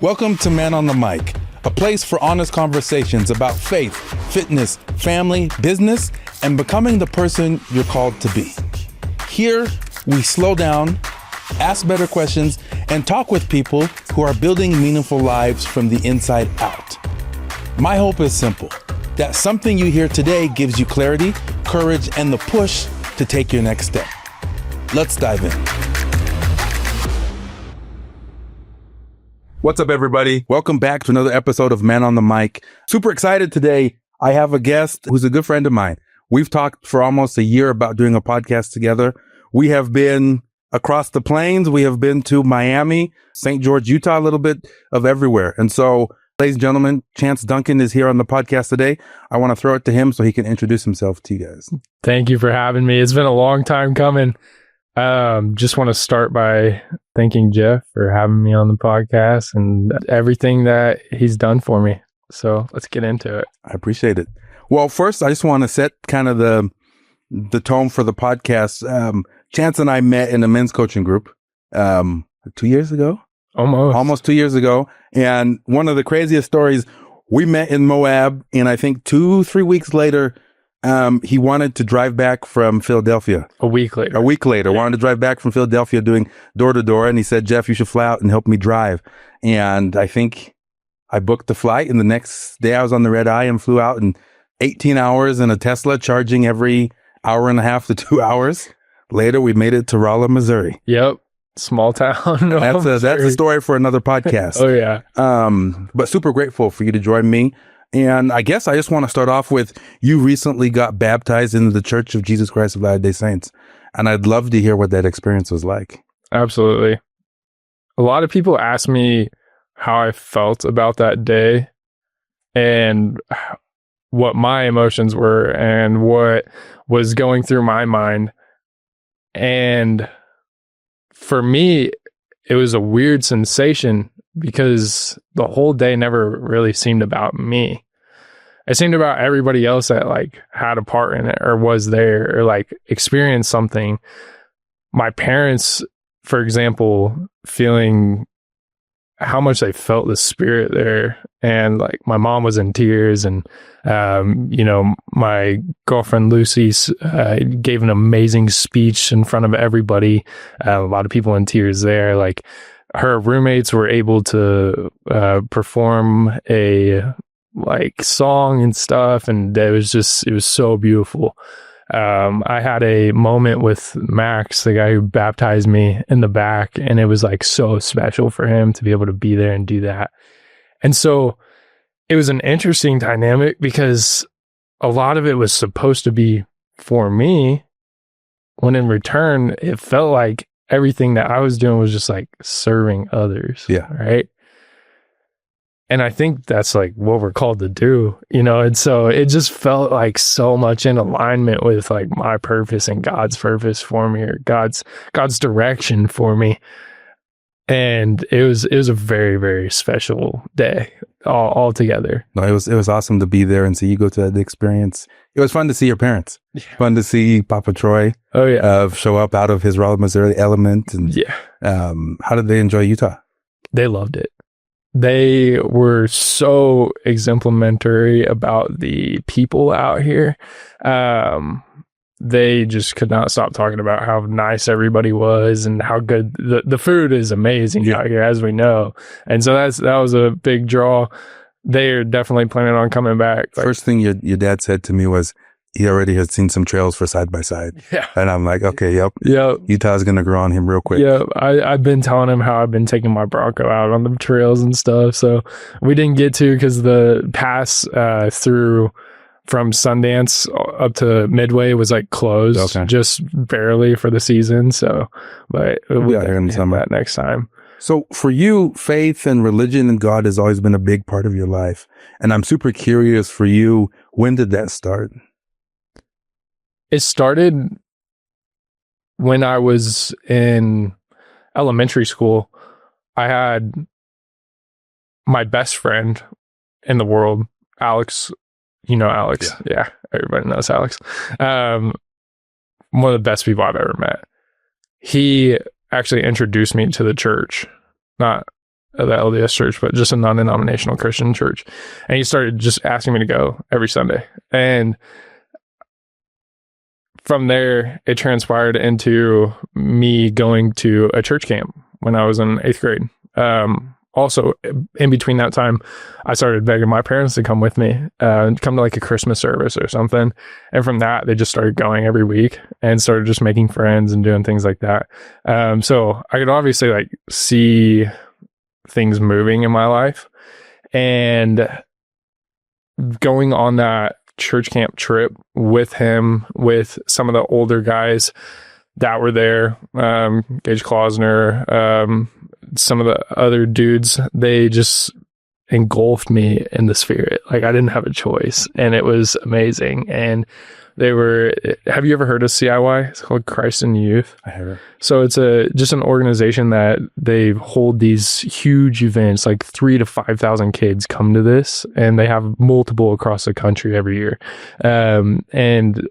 Welcome to Man on the Mic, a place for honest conversations about faith, fitness, family, business, and becoming the person you're called to be. Here, we slow down, ask better questions, and talk with people who are building meaningful lives from the inside out. My hope is simple, that something you hear today gives you clarity, courage, and the push to take your next step. Let's dive in. What's up, everybody? Welcome back to another episode of Man on the Mic. Super excited today. I have a guest who's a good friend of mine. We've talked for almost a year about doing a podcast together. We have been across the plains. We have been to Miami, St. George, Utah, a little bit of everywhere. And so, ladies and gentlemen, Chance Duncan is here on the podcast today. I want to throw it to him so he can introduce himself to you guys. Thank you for having me. It's been a long time coming. Just want to start by thanking Jeff for having me on the podcast and everything that he's done for me. So let's get into it. I appreciate it. Well, first, I just want to set kind of the tone for the podcast. Chance and I met in a men's coaching group 2 years ago. Almost 2 years ago. And one of the craziest stories, we met in Moab, and I think 2-3 weeks later, he wanted to drive back from Philadelphia. A week later, wanted to drive back from Philadelphia doing door to door. And he said, Jeff, you should fly out and help me drive. And I think I booked the flight. And the next day I was on the red eye and flew out in 18 hours in a Tesla, charging every hour and a half to 2 hours. Later, we made it to Rolla, Missouri. Yep. Small town. That's a story for another podcast. Oh, yeah. But super grateful for you to join me. And I guess I just want to start off with, you recently got baptized into the Church of Jesus Christ of Latter-day Saints. And I'd love to hear what that experience was like. Absolutely. A lot of people ask me how I felt about that day and what my emotions were and what was going through my mind. And for me, it was a weird sensation because the whole day never really seemed about me. It seemed about everybody else that like had a part in it or was there or like experienced something. My parents, for example, feeling how much they felt the spirit there. And like my mom was in tears, and my girlfriend Lucy gave an amazing speech in front of everybody. A lot of people in tears there. Like her roommates were able to perform a like song and stuff, and it was so beautiful. I had a moment with Max, the guy who baptized me, in the back, and it was like so special for him to be able to be there and do that. And so it was an interesting dynamic because a lot of it was supposed to be for me, when in return, it felt like everything that I was doing was just like serving others. Yeah. Right. And I think that's like what we're called to do, and so it just felt like so much in alignment with like my purpose and God's purpose for me, or God's direction for me. And it was a very, very special day all together. No, it was awesome to be there and see you go to that experience. It was fun to see your parents. Yeah. Fun to see Papa Troy. Oh yeah, show up out of his Rolla, Missouri element. And yeah, how did they enjoy Utah? They loved it. They were so exemplary about the people out here. They just could not stop talking about how nice everybody was and how good the food is amazing out here, as we know. And so that was a big draw. They're definitely planning on coming back. First thing your dad said to me was he already had seen some trails for side by side. Yeah. And I'm like, okay, yep. Utah's going to grow on him real quick. Yeah. I've been telling him how I've been taking my Bronco out on the trails and stuff. So we didn't get to, because the pass through from Sundance up to Midway was like closed, just barely for the season. So, but we'll be out here in the summer that next time. So for you, faith and religion and God has always been a big part of your life. And I'm super curious for you, when did that start? It started when I was in elementary school. I had my best friend in the world, Alex. You know Alex. Yeah, everybody knows Alex. One of the best people I've ever met. He actually introduced me to the church. Not the LDS church, but just a non-denominational Christian church. And he started just asking me to go every Sunday. And from there, it transpired into me going to a church camp when I was in 8th grade. Also, in between that time, I started begging my parents to come with me, come to like a Christmas service or something. And from that, they just started going every week and started just making friends and doing things like that. So I could obviously like see things moving in my life. And going on that church camp trip with him, with some of the older guys that were there, Gage Klausner, some of the other dudes, they just engulfed me in the spirit. Like I didn't have a choice, and it was amazing. And they were, have you ever heard of CIY? It's called Christ in Youth. I have it. So it's just an organization that they hold these huge events, like 3,000 to 5,000 kids come to this, and they have multiple across the country every year. And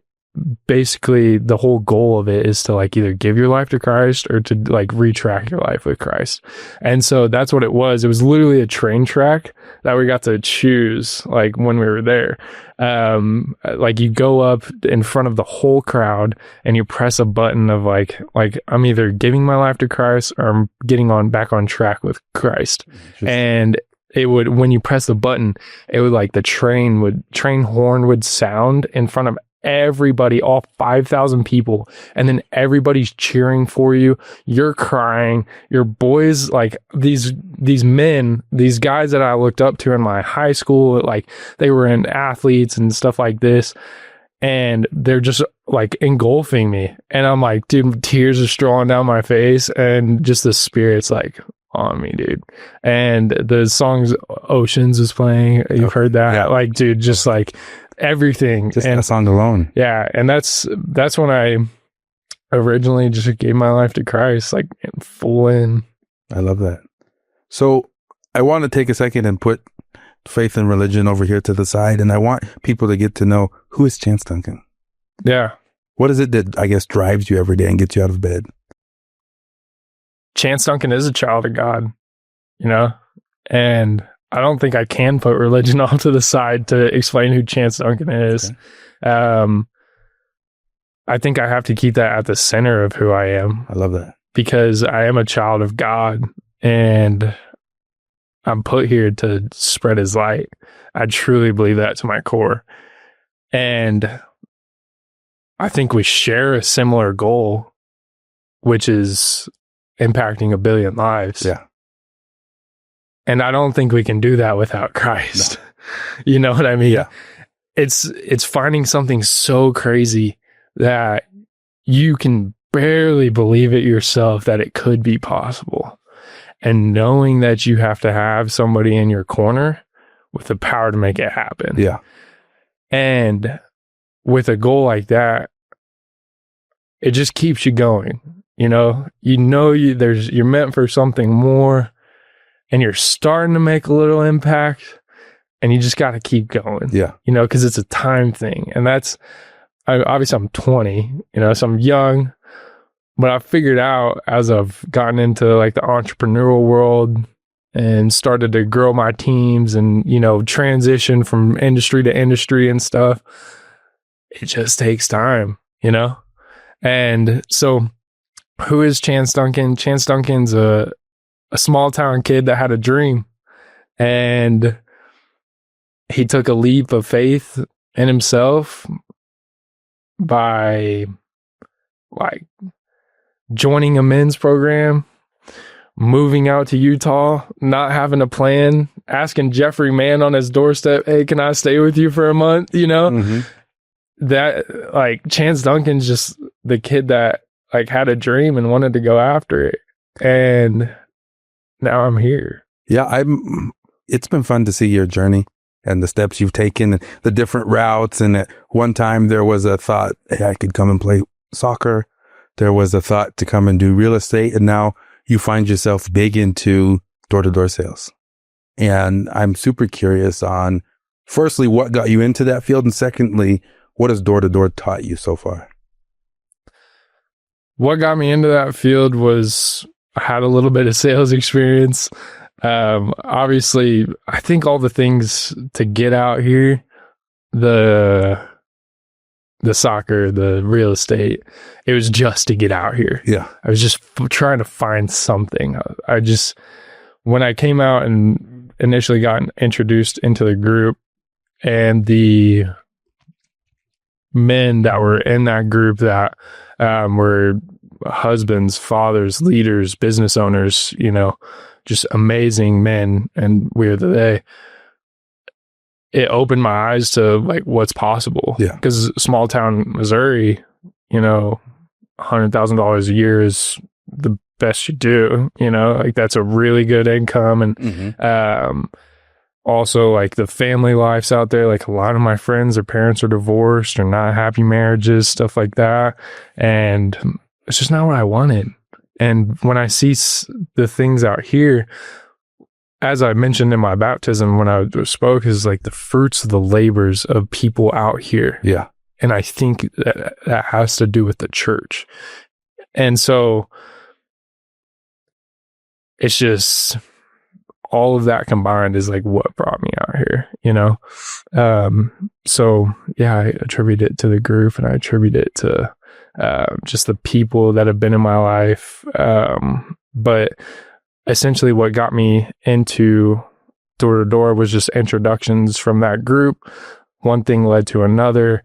basically the whole goal of it is to like either give your life to Christ or to like retrack your life with Christ. And so that's what it was. It was literally a train track that we got to choose like when we were there. Like you go up in front of the whole crowd and you press a button of like I'm either giving my life to Christ or I'm getting back on track with Christ. And it would, when you press the button, it would like the train horn would sound in front of everybody, all 5,000 people, and then everybody's cheering for you. You're crying. Your boys, like these men, these guys that I looked up to in my high school, like they were in athletes and stuff like this, and they're just like engulfing me. And I'm like, dude, tears are strolling down my face, and just the spirit's like on me, dude. And the songs Oceans is playing. You've heard that? Yeah. Like, dude, just like everything. Just that song alone. Yeah. And that's when I originally just gave my life to Christ, like full in. I love that. So I want to take a second and put faith and religion over here to the side. And I want people to get to know, who is Chance Duncan? Yeah. What is it that I guess drives you every day and gets you out of bed? Chance Duncan is a child of God, you know, and I don't think I can put religion off to the side to explain who Chance Duncan is. Okay. I think I have to keep that at the center of who I am. I love that. Because I am a child of God and I'm put here to spread his light. I truly believe that to my core. And I think we share a similar goal, which is impacting 1 billion lives. Yeah. And I don't think we can do that without Christ. No. You know what I mean? Yeah. It's finding something so crazy that you can barely believe it yourself that it could be possible. And knowing that you have to have somebody in your corner with the power to make it happen. Yeah. And with a goal like that, it just keeps you going. You're meant for something more, and you're starting to make a little impact, and you just got to keep going. Yeah. Because it's a time thing. And obviously I'm 20, so I'm young, but I figured out as I've gotten into like the entrepreneurial world and started to grow my teams and, transition from industry to industry and stuff, it just takes time, And so who is Chance Duncan? Chance Duncan's a small town kid that had a dream, and he took a leap of faith in himself by like joining a men's program, moving out to Utah, not having a plan, asking Jeffrey Mann on his doorstep, "Hey, can I stay with you for a month?" Mm-hmm. That like Chance Duncan's just the kid that like had a dream and wanted to go after it. And now I'm here. Yeah, it's been fun to see your journey and the steps you've taken, and the different routes. And at one time there was a thought, hey, I could come and play soccer. There was a thought to come and do real estate. And now you find yourself big into door-to-door sales. And I'm super curious on, firstly, what got you into that field? And secondly, what has door-to-door taught you so far? What got me into that field was I had a little bit of sales experience. Obviously, I think all the things to get out here, the soccer, the real estate, it was just to get out here. Yeah. I was just trying to find something. When I came out and initially got introduced into the group, and the men that were in that group that were husbands, fathers, leaders, business owners, just amazing men, and we're they. It opened my eyes to like what's possible. Yeah. Because small town Missouri, $100,000 a year is the best you do. Like that's a really good income, and also like the family life's out there. Like a lot of my friends, their parents are divorced or not happy marriages, stuff like that, and it's just not what I wanted. And when I see the things out here, as I mentioned in my baptism when I spoke, is like the fruits of the labors of people out here. Yeah. And I think that has to do with the church. And so it's just all of that combined is like what brought me out here, So yeah, I attribute it to the group, and I attribute it to just the people that have been in my life. But essentially what got me into door to door was just introductions from that group. One thing led to another,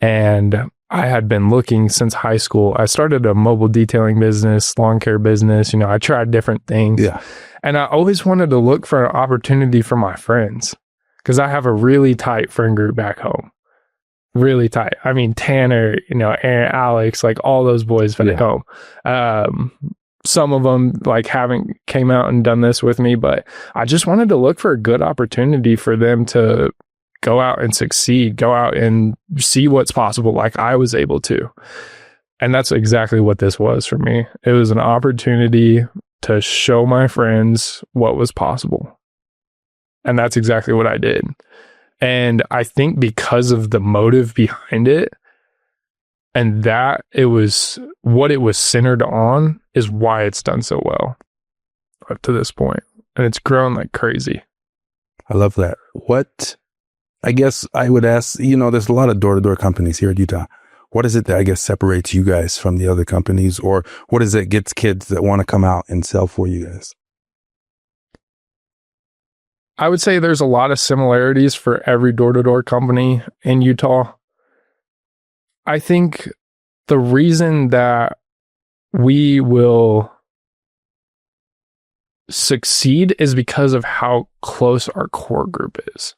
and I had been looking since high school. I started a mobile detailing business, lawn care business. I tried different things. Yeah. And I always wanted to look for an opportunity for my friends, because I have a really tight friend group back home. Really tight. I mean, Tanner, Aaron, Alex, like all those boys back home. Some of them like haven't came out and done this with me, but I just wanted to look for a good opportunity for them to go out and succeed, go out and see what's possible like I was able to. And that's exactly what this was for me. It was an opportunity to show my friends what was possible. And that's exactly what I did. And I think because of the motive behind it, and that it was what it was centered on, is why it's done so well up to this point. And it's grown like crazy. I love that. What, I guess I would ask, there's a lot of door-to-door companies here at Utah. What is it that I guess separates you guys from the other companies? Or what is it gets kids that want to come out and sell for you guys? I would say there's a lot of similarities for every door-to-door company in Utah. I think the reason that we will succeed is because of how close our core group is.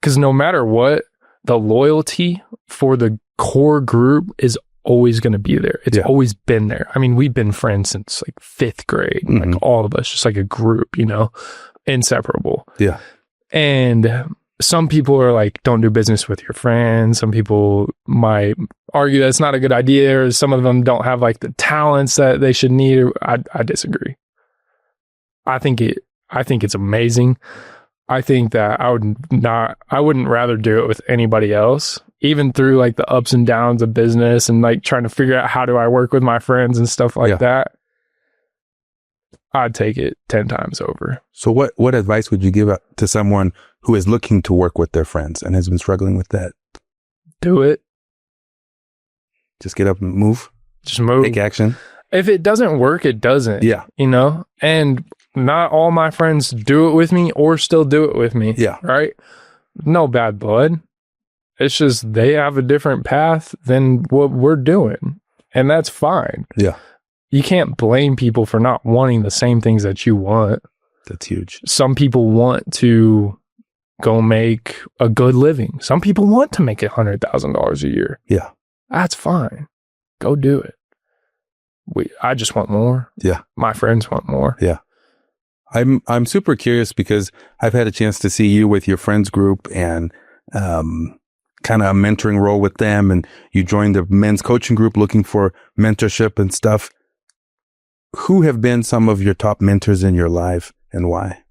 Because no matter what, the loyalty for the core group is always going to be there. It's always been there. I mean, we've been friends since like 5th grade, like all of us, just like a group, inseparable. Yeah. And some people are like, don't do business with your friends. Some people might argue that's not a good idea, or some of them don't have like the talents that they should need. I disagree. I think it's amazing. I think that I wouldn't rather do it with anybody else, even through like the ups and downs of business and like trying to figure out how do I work with my friends and stuff like that. I'd take it 10 times over. So what advice would you give to someone who is looking to work with their friends and has been struggling with that? Do it. Just get up and move. Just move. Take action. If it doesn't work, it doesn't. Yeah. And not all my friends do it with me or still do it with me. Yeah. Right? No bad blood. It's just they have a different path than what we're doing. And that's fine. Yeah. You can't blame people for not wanting the same things that you want. That's huge. Some people want to go make a good living. Some people want to make $100,000 a year. Yeah. That's fine. Go do it. I just want more. Yeah. My friends want more. Yeah. I'm super curious because I've had a chance to see you with your friends group and kind of a mentoring role with them, and you joined the men's coaching group looking for mentorship and stuff. Who have been some of your top mentors in your life and why?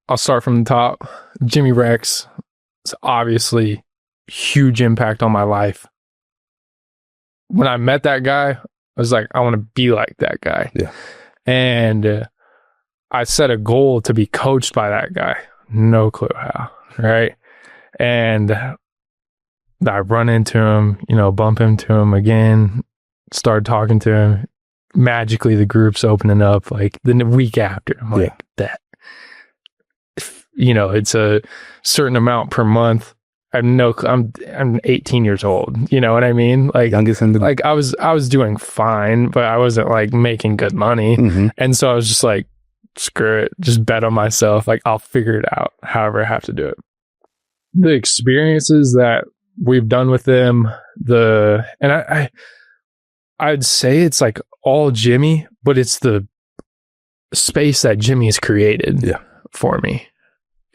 I'll start from the top. Jimmy Rex is obviously huge impact on my life. When I met that guy, I was like, I want to be like that guy. Yeah. And I set a goal to be coached by that guy. No clue how, right? And I run into him, bump into him again, start talking to him. Magically, the group's opening up like the week after. I'm like, that, it's a certain amount per month. I'm 18 years old. You know what I mean? Like, youngest in the like I was doing fine, but I wasn't like making good money. Mm-hmm. And so I was just like, screw it, just bet on myself. Like, I'll figure it out however I have to do it. The experiences that we've done with them, I'd say it's like all Jimmy, but it's the space that Jimmy has created for me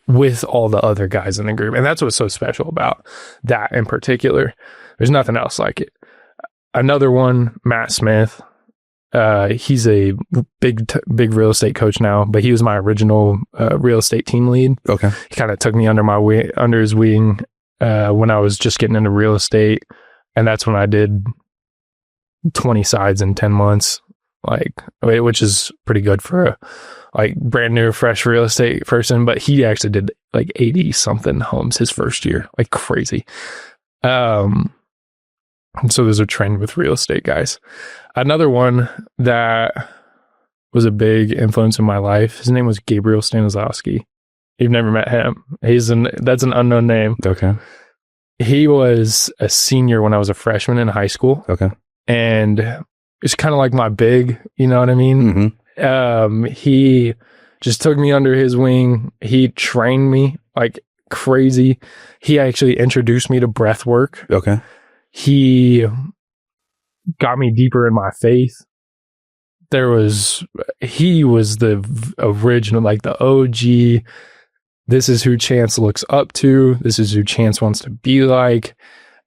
with all the other guys in the group. And that's what's so special about that in particular. There's nothing else like it. Another one, Matt Smith. He's a big real estate coach now, but he was my original real estate team lead. Okay. He kind of took me under his wing when I was just getting into real estate. And that's when I did 20 sides in 10 months, which is pretty good for a brand new, fresh real estate person. But he actually did 80 something homes his first year, like crazy. So there's a trend with real estate guys. Another one that was a big influence in my life, his name was Gabriel Stanislavski. You've never met him. That's an unknown name. Okay. He was a senior when I was a freshman in high school. Okay. And it's kind of like my big, you know what I mean? Mm-hmm. He just took me under his wing. He trained me like crazy. He actually introduced me to breath work. Okay. He got me deeper in my faith. He was the original, the OG. This is who Chance looks up to. This is who Chance wants to be like.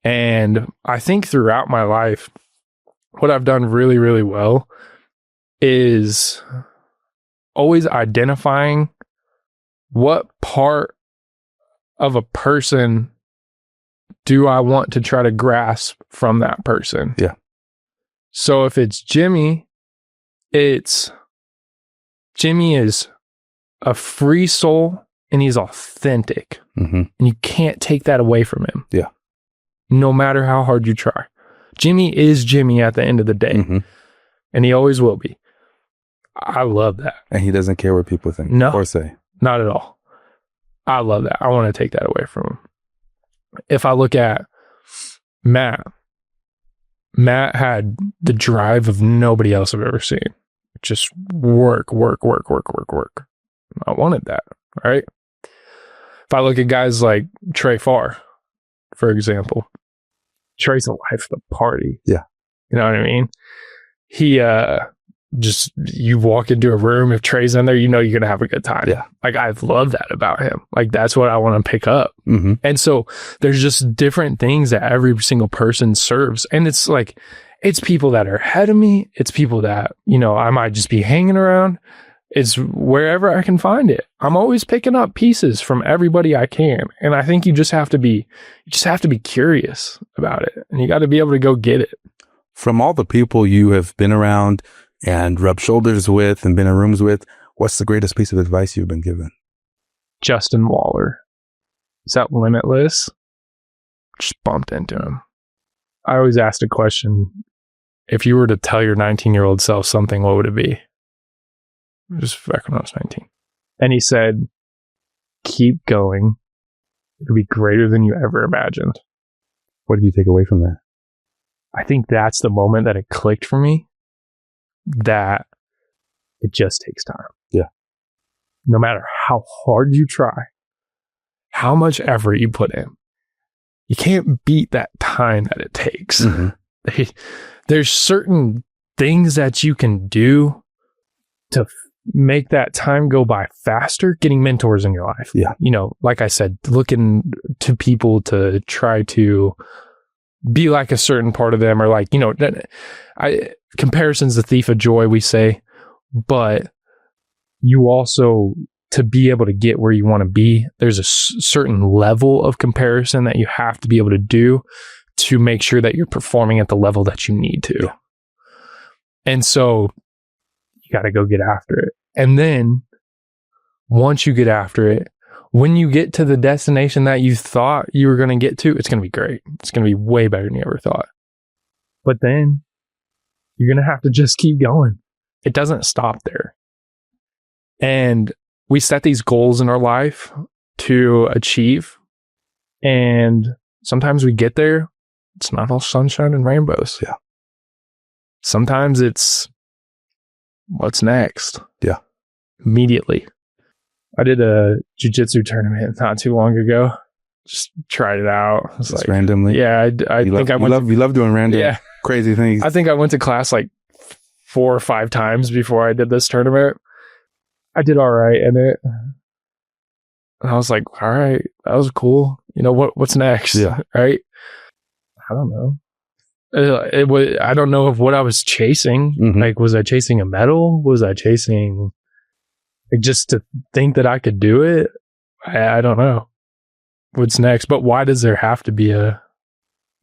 And I think throughout my life, what I've done really, really well is always identifying what part of a person do I want to try to grasp from that person. Yeah. So if it's Jimmy, Jimmy is a free soul and he's authentic. Mm-hmm. And you can't take that away from him. Yeah. No matter how hard you try. Jimmy is Jimmy at the end of the day. Mm-hmm. And he always will be. I love that. And he doesn't care what people think or say. Not at all. I love that. I want to take that away from him. If I look at Matt had the drive of nobody else I've ever seen. Just work. I wanted that, right? If I look at guys like Trey Farr, for example, Trey's a life of the party. Yeah. You know what I mean? He, you walk into a room, if Trey's in there, you're going to have a good time. Yeah. I love that about him. That's what I want to pick up. Mm-hmm. And so there's just different things that every single person serves. And it's it's people that are ahead of me. It's people that, I might just be hanging around. It's wherever I can find it. I'm always picking up pieces from everybody I can. And I think you just have to be curious about it. And you got to be able to go get it. From all the people you have been around and rubbed shoulders with and been in rooms with, what's the greatest piece of advice you've been given? Justin Waller. Is that Limitless? Just bumped into him. I always asked a question. If you were to tell your 19-year-old self something, what would it be? Just back when I was 19. And he said, keep going. It'll be greater than you ever imagined. What did you take away from that? I think that's the moment that it clicked for me, that it just takes time. Yeah. No matter how hard you try, how much effort you put in, you can't beat that time that it takes. Mm-hmm. There's certain things that you can do to make that time go by faster. Getting mentors in your life. Yeah. Like I said, looking to people to try to be like a certain part of them, or comparison's the thief of joy, we say, but you also, to be able to get where you want to be, there's a certain level of comparison that you have to be able to do to make sure that you're performing at the level that you need to. Yeah. And so you got to go get after it. And then once you get after it, when you get to the destination that you thought you were going to get to, it's going to be great. It's going to be way better than you ever thought. But then you're going to have to just keep going. It doesn't stop there. And we set these goals in our life to achieve. And sometimes we get there. It's not all sunshine and rainbows. Yeah. Sometimes it's what's next. Yeah. Immediately. I did a jiu-jitsu tournament not too long ago. Just tried it out. Just like, randomly. Yeah, I think I went. You love doing random crazy things. I think I went to class like 4 or 5 times before I did this tournament. I did all right in it. And I was like, all right, that was cool. You know what's next? Yeah. Right? I don't know. I don't know of what I was chasing. Mm-hmm. Like, was I chasing a medal? Was I chasing like just to think that I could do it? I don't know what's next. But why does there have to be a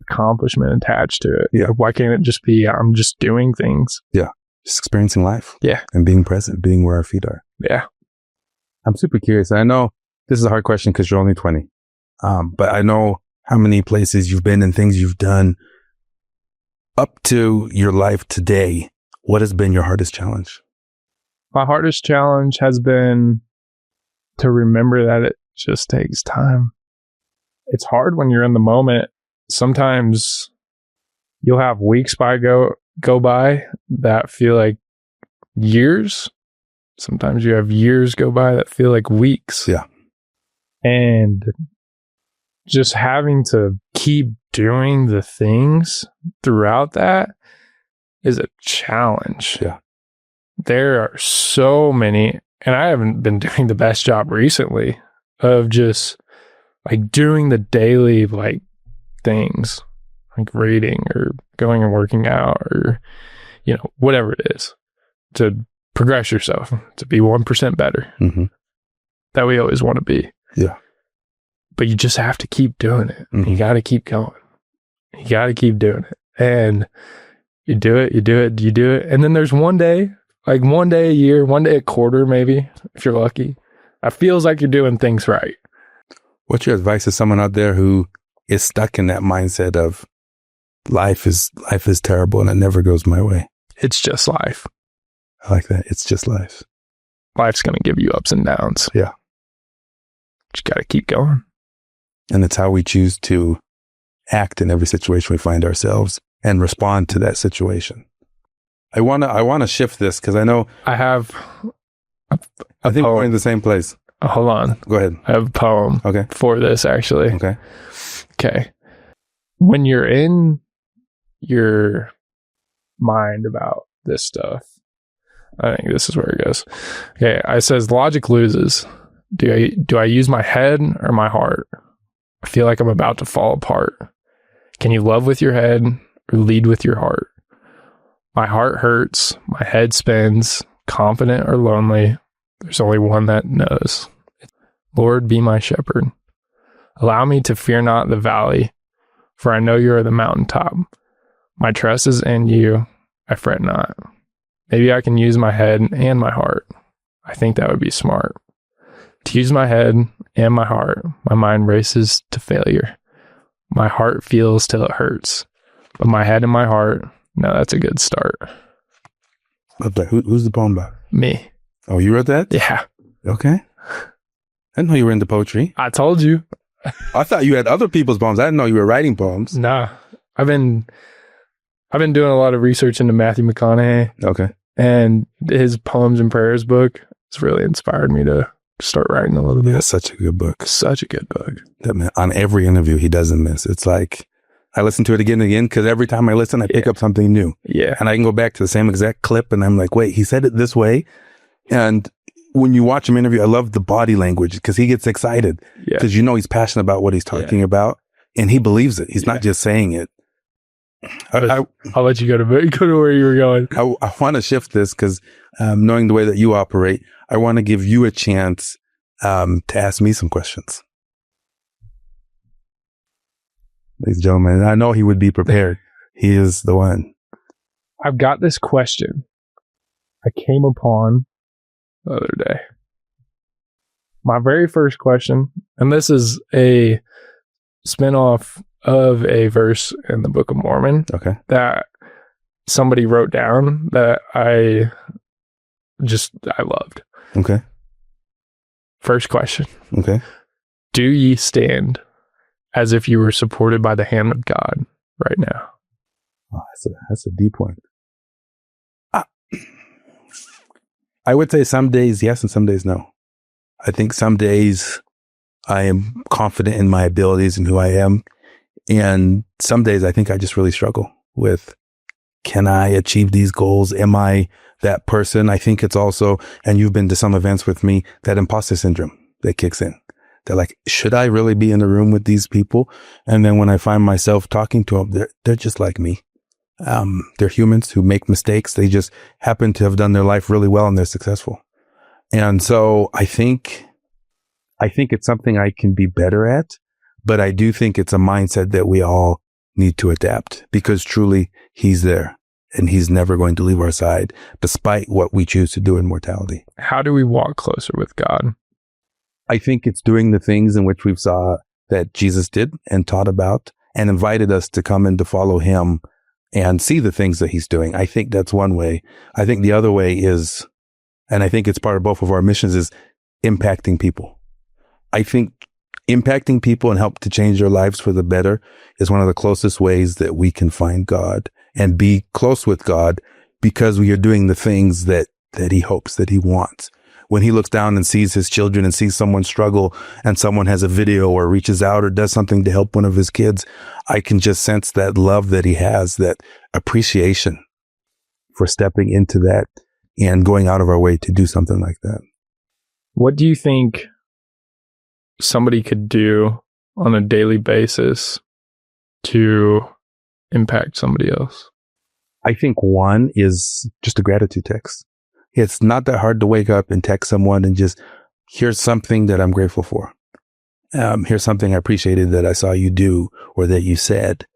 accomplishment attached to it? Yeah. Why can't it just be I'm just doing things? Yeah. Just experiencing life. Yeah. And being present, being where our feet are. Yeah. I'm super curious. I know this is a hard question because you're only 20. But I know how many places you've been and things you've done up to your life today. What has been your hardest challenge? My hardest challenge has been to remember that it just takes time. It's hard when you're in the moment. Sometimes you'll have weeks go by that feel like years. Sometimes you have years go by that feel like weeks. Yeah. And just having to keep doing the things throughout that is a challenge. Yeah. There are so many, and I haven't been doing the best job recently of just like doing the daily like things like reading or going and working out or, you know, whatever it is to progress yourself, to be 1% better. Mm-hmm. That we always want to be. Yeah. But you just have to keep doing it. Mm-hmm. You got to keep going. You got to keep doing it. And you do it. And then there's one day, like one day a year, one day a quarter, maybe, if you're lucky, that feels like you're doing things right. What's your advice to someone out there who is stuck in that mindset of life is terrible and it never goes my way? It's just life. I like that. It's just life. Life's going to give you ups and downs. Yeah. Just got to keep going. And it's how we choose to act in every situation we find ourselves and respond to that situation. I want to shift this because I know I have I think we're in the same place. Hold on. Go ahead. I have a poem for this, actually. Okay. When you're in your mind about this stuff, I think this is where it goes. Okay. It says logic loses. Do I use my head or my heart? I feel like I'm about to fall apart. Can you love with your head or lead with your heart? My heart hurts. My head spins. Confident or lonely, there's only one that knows. Lord, be my shepherd. Allow me to fear not the valley, for I know you are the mountaintop. My trust is in you. I fret not. Maybe I can use my head and my heart. I think that would be smart. To use my head and my heart, my mind races to failure. My heart feels till it hurts, but my head and my heart, no, that's a good start. Love that. Who's the poem by? Me. Oh, you wrote that? Yeah. Okay. I didn't know you were into poetry. I told you. I thought you had other people's poems. I didn't know you were writing poems. Nah. I've been doing a lot of research into Matthew McConaughey. Okay. And his Poems and Prayers book has really inspired me to start writing a little bit. Yeah, such a good book. Such a good book. That man, on every interview, he doesn't miss. It's like, I listen to it again and again because every time I listen, I pick up something new. Yeah. And I can go back to the same exact clip and I'm like, wait, he said it this way. And when you watch him interview, I love the body language because he gets excited because you know he's passionate about what he's talking about and he believes it. He's not just saying it. I'll let you go to where you were going. I want to shift this because knowing the way that you operate, I want to give you a chance to ask me some questions. Ladies and gentlemen, I know he would be prepared. He is the one. I've got this question I came upon the other day. My very first question, and this is a spinoff of a verse in the Book of Mormon that somebody wrote down that I loved. Okay. First question. Okay. Do ye stand as if you were supported by the hand of God right now? Oh, that's a deep one. I would say some days yes and some days no. I think some days I am confident in my abilities and who I am. And some days I think I just really struggle with, can I achieve these goals? Am I that person? I think it's also, and you've been to some events with me, that imposter syndrome that kicks in. They're like, should I really be in the room with these people? And then when I find myself talking to them, they're just like me. They're humans who make mistakes. They just happen to have done their life really well and they're successful. And so I think it's something I can be better at, but I do think it's a mindset that we all need to adapt, because truly he's there and he's never going to leave our side despite what we choose to do in mortality. How do we walk closer with God? I think it's doing the things in which we've saw that Jesus did and taught about and invited us to come and to follow him and see the things that he's doing. I think that's one way. I think the other way is, and I think it's part of both of our missions, is impacting people. I think impacting people and help to change their lives for the better is one of the closest ways that we can find God and be close with God, because we are doing the things that he hopes, that he wants. When he looks down and sees his children and sees someone struggle and someone has a video or reaches out or does something to help one of his kids, I can just sense that love that he has, that appreciation for stepping into that and going out of our way to do something like that. What do you think somebody could do on a daily basis to impact somebody else? I think one is just a gratitude text. It's not that hard to wake up and text someone and just, here's something that I'm grateful for. Here's something I appreciated that I saw you do or that you said.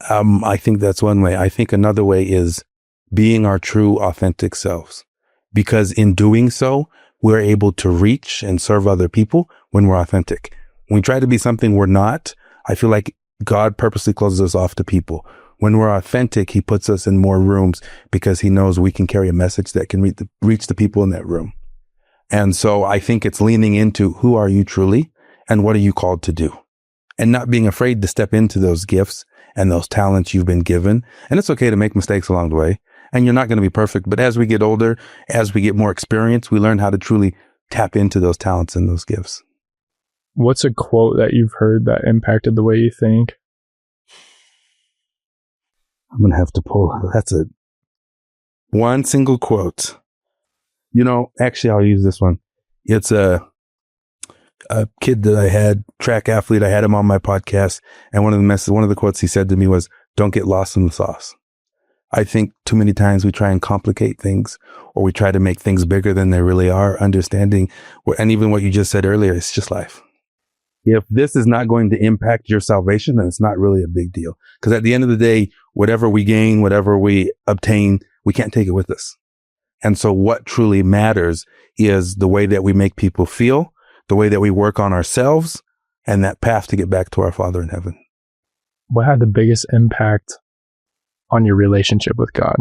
I think that's one way. I think another way is being our true, authentic selves, because in doing so, we're able to reach and serve other people when we're authentic. When we try to be something we're not, I feel like God purposely closes us off to people. When we're authentic, he puts us in more rooms because he knows we can carry a message that can reach the people in that room. And so I think it's leaning into, who are you truly and what are you called to do? And not being afraid to step into those gifts and those talents you've been given. And it's okay to make mistakes along the way. And you're not going to be perfect. But as we get older, as we get more experience, we learn how to truly tap into those talents and those gifts. What's a quote that you've heard that impacted the way you think? I'm going to have to pull. That's one single quote. Actually, I'll use this one. It's a kid that I had, track athlete. I had him on my podcast. And one of the quotes he said to me was, don't get lost in the sauce. I think too many times we try and complicate things, or we try to make things bigger than they really are, understanding, and even what you just said earlier, it's just life. If this is not going to impact your salvation, then it's not really a big deal. Because at the end of the day, whatever we gain, whatever we obtain, we can't take it with us. And so what truly matters is the way that we make people feel, the way that we work on ourselves, and that path to get back to our Father in heaven. What had the biggest impact on your relationship with God?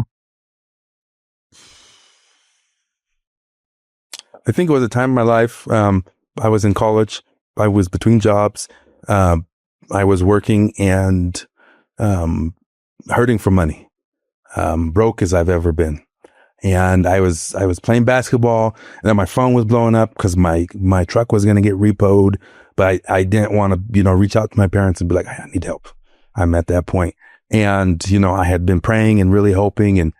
I think it was a time in my life. I was in college. I was between jobs. I was working and hurting for money, broke as I've ever been. And I was playing basketball, and then my phone was blowing up because my truck was going to get repoed. But I didn't want to, reach out to my parents and be like, I need help. I'm at that point. And, I had been praying and really hoping and,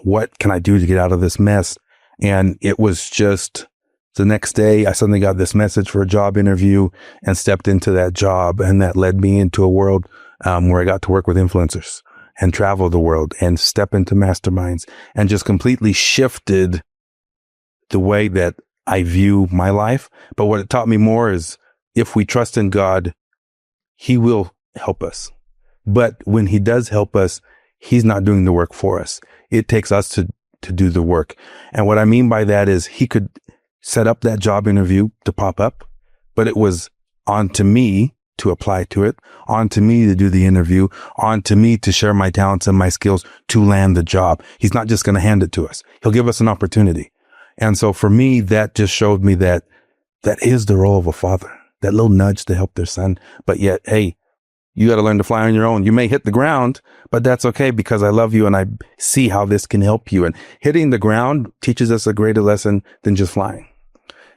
what can I do to get out of this mess? And it was just the next day I suddenly got this message for a job interview and stepped into that job. And that led me into a world where I got to work with influencers and travel the world and step into masterminds and just completely shifted the way that I view my life. But what it taught me more is, if we trust in God, he will help us. But when he does help us, he's not doing the work for us. It takes us to do the work. And what I mean by that is he could set up that job interview to pop up, but it was on to me to apply to it, on to me to do the interview, on to me to share my talents and my skills to land the job. He's not just going to hand it to us. He'll give us an opportunity. And so for me, that just showed me that is the role of a father, that little nudge to help their son. But yet, hey, you got to learn to fly on your own. You may hit the ground, but that's okay because I love you and I see how this can help you. And hitting the ground teaches us a greater lesson than just flying.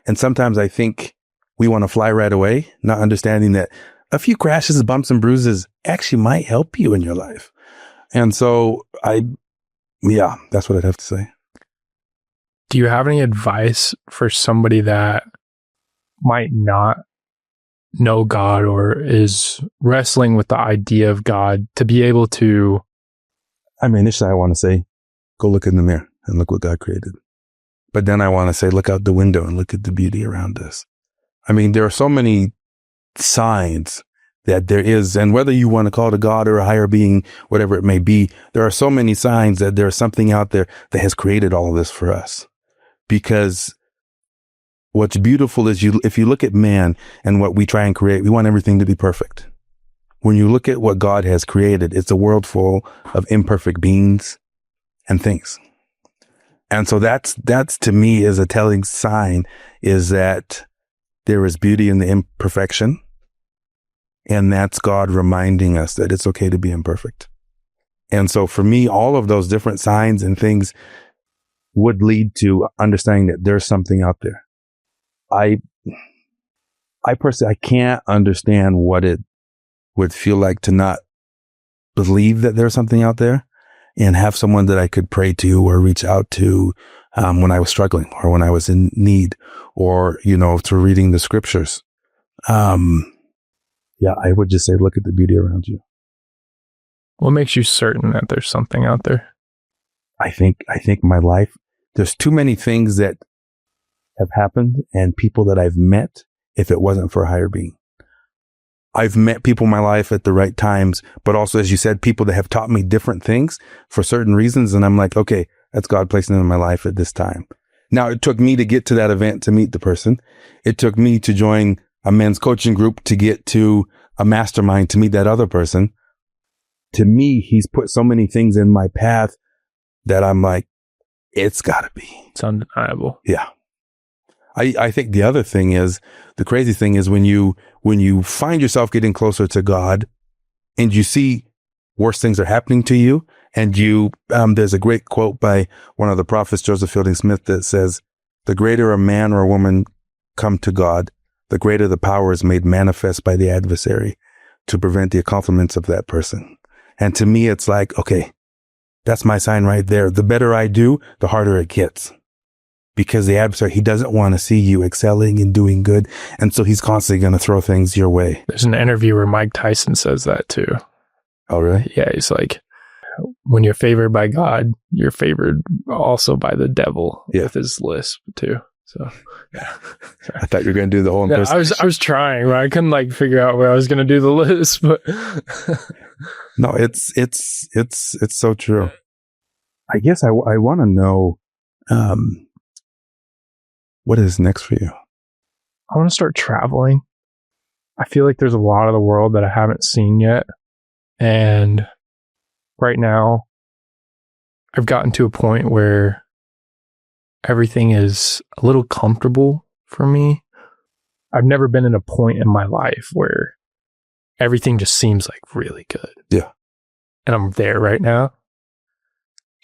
And sometimes I think we want to fly right away, not understanding that a few crashes, bumps, and bruises actually might help you in your life. And so that's what I'd have to say. Do you have any advice for somebody that might not know God or is wrestling with the idea of God to be able to? I mean, initially I want to say, go look in the mirror and look what God created. But then I want to say, look out the window and look at the beauty around us. I mean, there are so many signs that there is, and whether you want to call it a God or a higher being, whatever it may be, there are so many signs that there's something out there that has created all of this for us. Because what's beautiful is if you look at man and what we try and create, we want everything to be perfect. When you look at what God has created, it's a world full of imperfect beings and things. And so that's to me is a telling sign, is that there is beauty in the imperfection. And that's God reminding us that it's okay to be imperfect. And so for me, all of those different signs and things would lead to understanding that there's something out there. I personally, I can't understand what it would feel like to not believe that there's something out there and have someone that I could pray to or reach out to when I was struggling or when I was in need, or, through reading the scriptures. I would just say, look at the beauty around you. What makes you certain that there's something out there? I think my life, there's too many things that have happened and people that I've met if it wasn't for a higher being. I've met people in my life at the right times, but also, as you said, people that have taught me different things for certain reasons. And I'm like, okay, that's God placing them in my life at this time. Now, it took me to get to that event to meet the person. It took me to join a men's coaching group to get to a mastermind to meet that other person. To me, he's put so many things in my path that I'm like, it's gotta be. It's undeniable. Yeah. I think the other thing is, the crazy thing is when you find yourself getting closer to God and you see worse things are happening to you, and there's a great quote by one of the prophets, Joseph Fielding Smith, that says, the greater a man or a woman come to God, the greater the power is made manifest by the adversary to prevent the accomplishments of that person. And to me, it's like, okay, that's my sign right there. The better I do, the harder it gets. Because the adversary, he doesn't want to see you excelling and doing good. And so he's constantly going to throw things your way. There's an interview where Mike Tyson says that too. Oh, really? Yeah, he's like, when you're favored by God, you're favored also by the devil with his lisp too. So, yeah. I thought you were going to do the whole impersonation. I was trying, but I couldn't figure out where I was going to do the lisp. But no, it's so true. I guess I want to know, what is next for you? I want to start traveling. I feel like there's a lot of the world that I haven't seen yet. And right now, I've gotten to a point where everything is a little comfortable for me. I've never been in a point in my life where everything just seems like really good. Yeah. And I'm there right now.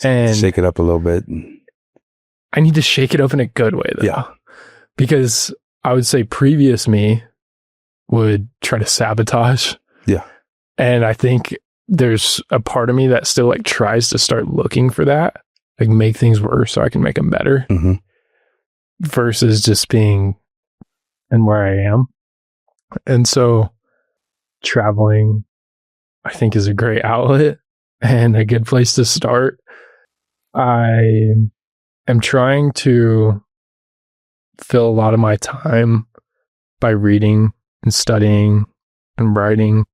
And shake it up a little bit. I need to shake it up in a good way, though. Yeah. Because I would say previous me would try to sabotage. Yeah. And I think there's a part of me that still tries to start looking for that, make things worse so I can make them better, versus just being in where I am. And so traveling, I think, is a great outlet and a good place to start. I am trying to fill a lot of my time by reading and studying and writing.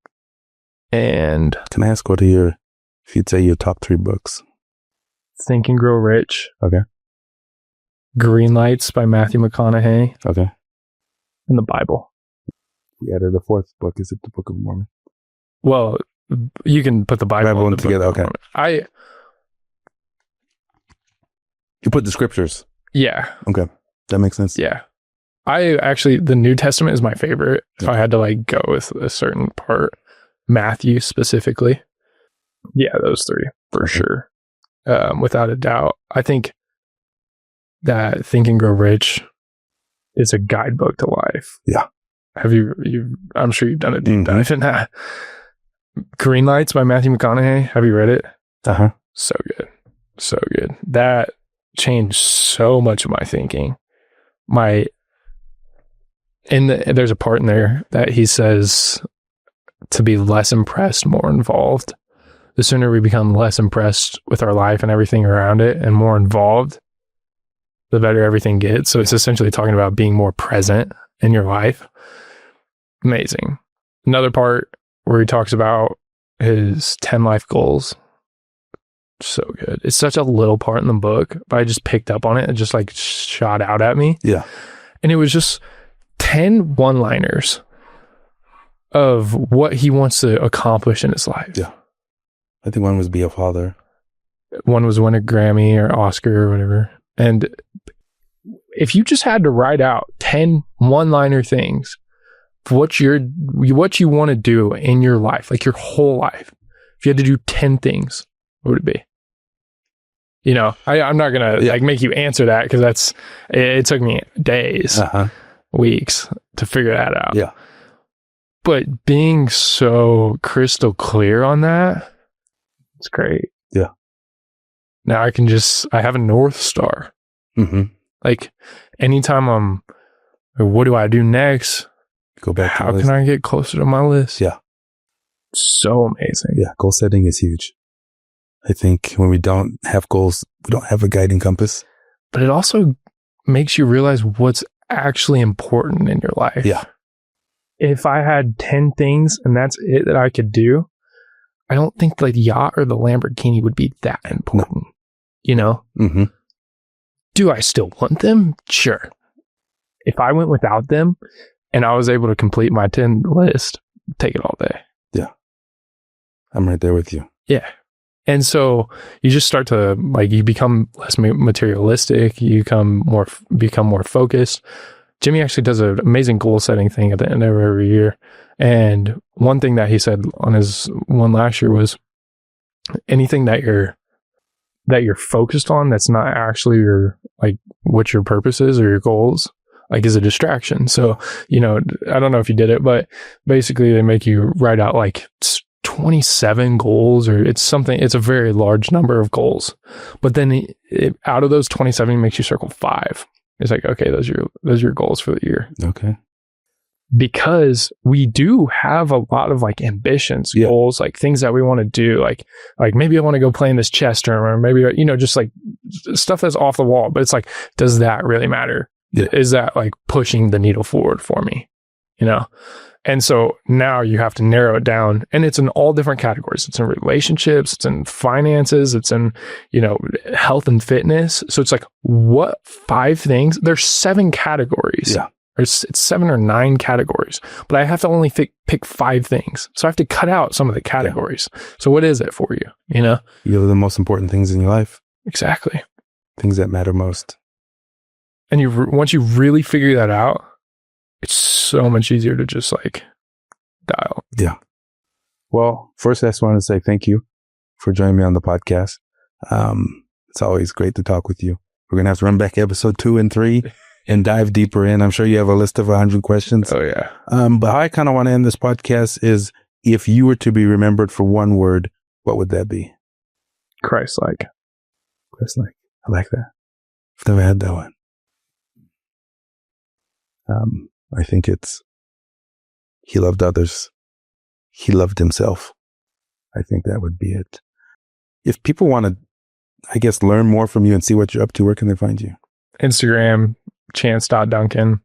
And can I ask, what are your If you'd say your top 3 books. Think and Grow Rich. Okay. Green Lights by Matthew McConaughey. Okay. And the Bible. We added a 4th book. Is it the Book of Mormon? Well, you can put the Bible in together. Okay. You put the scriptures. Yeah. Okay. That makes sense. Yeah. The New Testament is my favorite. If I had to like go with a certain part, Matthew specifically. Yeah, those 3 for sure. Without a doubt. I think that Think and Grow Rich is a guidebook to life. Yeah. Have you I'm sure you've done a deep dive in that. Green Lights by Matthew McConaughey. Have you read it? Uh-huh. So good. So good. That changed so much of my thinking. There's a part in there that he says to be less impressed, more involved. The sooner we become less impressed with our life and everything around it and more involved, the better everything gets. So it's essentially talking about being more present in your life. Amazing. Another part where he talks about his 10 life goals. So good. It's such a little part in the book, but I just picked up on it and just like shot out at me. Yeah. And it was just 10 one-liners of what he wants to accomplish in his life. Yeah. I think one was be a father. One was win a Grammy or Oscar or whatever. And if you just had to write out 10 one-liner things, what you want to do in your life, like your whole life, if you had to do 10 things, what would it be? You know, I'm not going to like make you answer that because it took me days, weeks to figure that out. Yeah. But being so crystal clear on that, it's great. Yeah. Now I have a North Star. Mm-hmm. Like anytime what do I do next? Go back. How can I get closer to my list? Yeah. So amazing. Yeah. Goal setting is huge. I think when we don't have goals, we don't have a guiding compass. But it also makes you realize what's actually important in your life. Yeah. If I had 10 things and that's it that I could do, I don't think the yacht or the Lamborghini would be that important. No. You know? Mm-hmm. Do I still want them? Sure. If I went without them and I was able to complete my 10 list, take it all day. Yeah. I'm right there with you. Yeah. And so you just start to you become less materialistic, you become more focused. Jimmy actually does an amazing goal setting thing at the end of every year. And one thing that he said on his one last year was anything that you're focused on that's not actually your what your purpose is or your goals is a distraction. So, I don't know if you did it, but basically they make you write out 27 goals or it's a very large number of goals. But then out of those 27, it makes you circle 5. It's okay, those are your goals for the year. Okay. Because we do have a lot of ambitions, goals, things that we want to do. Like maybe I want to go play in this chess tournament, or maybe, just stuff that's off the wall. But it's does that really matter? Yeah. Is that pushing the needle forward for me? And so now you have to narrow it down, and it's in all different categories. It's in relationships, it's in finances, it's in, health and fitness. So it's what 5 things? There's 7 categories. Yeah. It's 7 or 9 categories, but I have to only pick 5 things. So I have to cut out some of the categories. Yeah. So what is it for you? You have the most important things in your life. Exactly. Things that matter most. And once you really figure that out, it's so much easier to just dial. Yeah. Well, first I just want to say thank you for joining me on the podcast. It's always great to talk with you. We're going to have to run back episode 2 and 3 and dive deeper in. I'm sure you have a list of 100 questions. Oh yeah. But how I kind of want to end this podcast is, if you were to be remembered for one word, what would that be? Christ-like. Christ-like. I like that. I've never had that one. I think it's, he loved others. He loved himself. I think that would be it. If people want to, learn more from you and see what you're up to, where can they find you? Instagram, chance.duncan.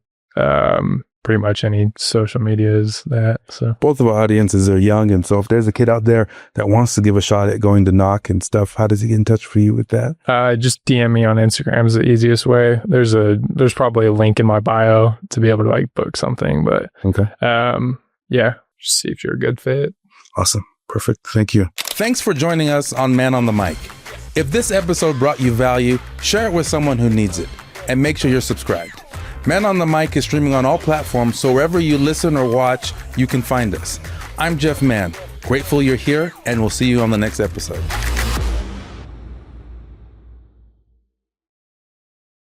pretty much any social media is that. So Both of our audiences are young. And so if there's a kid out there that wants to give a shot at going to knock and stuff, how does he get in touch for you with that? just DM me on Instagram is the easiest way. There's probably a link in my bio to be able to like book something, but Okay. Just see if you're a good fit. Awesome. Perfect. Thank you. Thanks for joining us on Man on the Mic. If this episode brought you value, share it with someone who needs it, and make sure you're subscribed. Man on the Mic is streaming on all platforms, so wherever you listen or watch, you can find us. I'm Jeff Mann. Grateful you're here, and we'll see you on the next episode.